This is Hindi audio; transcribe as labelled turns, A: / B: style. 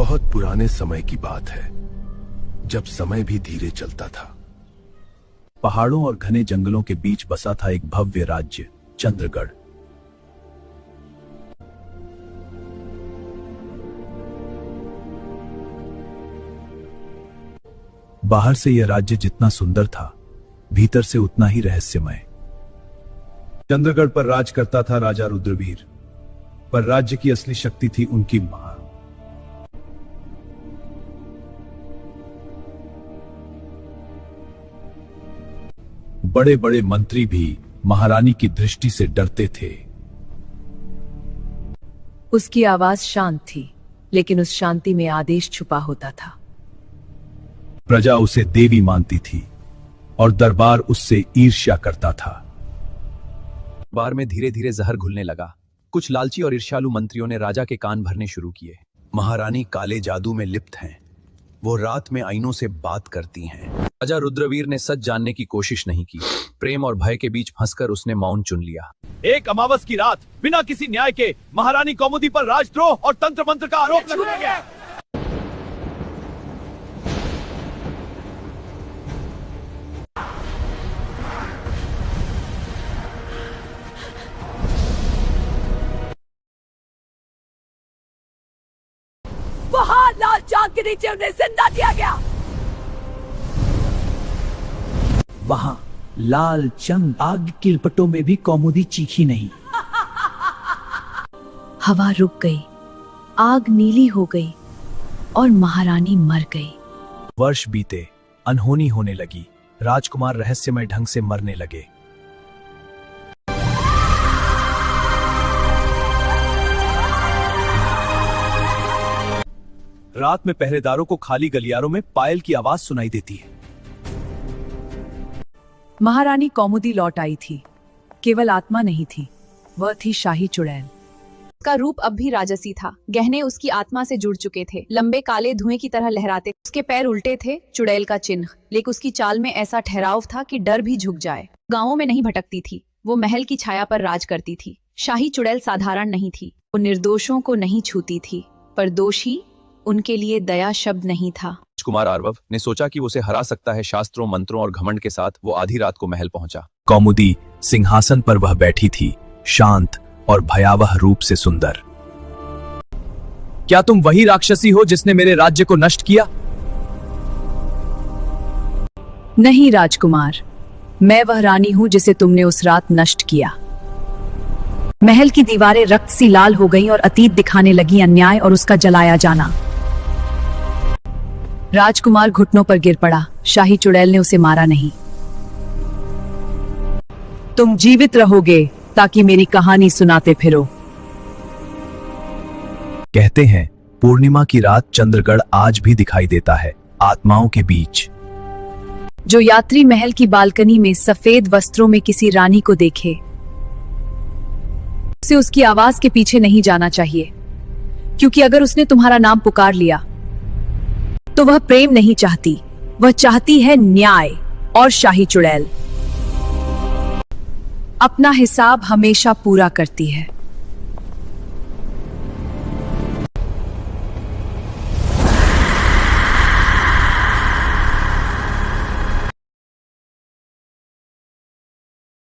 A: बहुत पुराने समय की बात है, जब समय भी धीरे चलता था।
B: पहाड़ों और घने जंगलों के बीच बसा था एक भव्य राज्य, चंद्रगढ़। बाहर से यह राज्य जितना सुंदर था, भीतर से उतना ही रहस्यमय। चंद्रगढ़ पर राज करता था राजा रुद्रवीर, पर राज्य की असली शक्ति थी उनकी मां। बड़े बड़े मंत्री भी महारानी की दृष्टि से डरते थे।
C: उसकी आवाज शांत थी, लेकिन उस शांति में आदेश छुपा होता था।
B: प्रजा उसे देवी मानती थी और दरबार उससे ईर्ष्या करता था।
D: बार में धीरे धीरे जहर घुलने लगा। कुछ लालची और ईर्ष्यालु मंत्रियों ने राजा के कान भरने शुरू किए। महारानी काले जादू में लिप्त हैं। वो रात में आईनों से बात करती हैं। राजा रुद्रवीर ने सच जानने की कोशिश नहीं की। प्रेम और भय के बीच फंसकर उसने मौन चुन लिया।
B: एक अमावस की रात बिना किसी न्याय के महारानी कौमुदी पर राजद्रोह और तंत्र मंत्र का आरोप लगाया गया।
C: वहां लाल चांद के नीचे उन्हें जिंदा दिया गया।
E: वहां लाल चंद आग की लपटों में भी कौमुदी चीखी नहीं।
C: हवा रुक गई, आग नीली हो गई और महारानी मर गई।
B: वर्ष बीते, अनहोनी होने लगी। राजकुमार रहस्यमय ढंग से मरने लगे। रात में पहरेदारों को खाली गलियारों में पायल की आवाज सुनाई देती है।
C: महारानी कौमुदी लौट आई थी। केवल आत्मा नहीं थी, वह थी शाही चुड़ैल।
F: उसका रूप अब भी राजसी था। गहने उसकी आत्मा से जुड़ चुके थे, लंबे काले धुएं की तरह लहराते। उसके पैर उल्टे थे, चुड़ैल का चिन्ह, लेकिन उसकी चाल में ऐसा ठहराव था कि डर भी झुक जाए। गांवों में नहीं भटकती थी, वो महल की छाया पर राज करती थी। शाही चुड़ैल साधारण नहीं थी, वो निर्दोषों को नहीं छूती थी, पर दोषी उनके लिए दया शब्द नहीं था।
D: राजकुमार आरवव ने सोचा कि उसे हरा सकता है। शास्त्रों, मंत्रों और घमंड के साथ वो आधी रात को महल पहुंचा।
B: कौमुदी सिंहासन पर वह बैठी थी, शांत और भयावह रूप से सुंदर। क्या तुम वही राक्षसी हो जिसने मेरे राज्य को नष्ट किया?
C: नहीं राजकुमार, मैं वह रानी हूं जिसे तुमने उस रात नष्ट किया। महल की दीवारें रक्त सी लाल हो गईं और अतीत दिखाने लगी अन्याय और उसका जलाया जाना। राजकुमार घुटनों पर गिर पड़ा। शाही चुड़ैल ने उसे मारा नहीं। तुम जीवित रहोगे ताकि मेरी कहानी सुनाते फिरो।
B: कहते हैं पूर्णिमा की रात चंद्रगढ़ आज भी दिखाई देता है, आत्माओं के बीच।
C: जो यात्री महल की बालकनी में सफेद वस्त्रों में किसी रानी को देखे, उसे उसकी आवाज के पीछे नहीं जाना चाहिए, क्योंकि अगर उसने तुम्हारा नाम पुकार लिया तो वह प्रेम नहीं चाहती, वह चाहती है न्याय। और शाही चुड़ैल अपना हिसाब हमेशा पूरा करती है।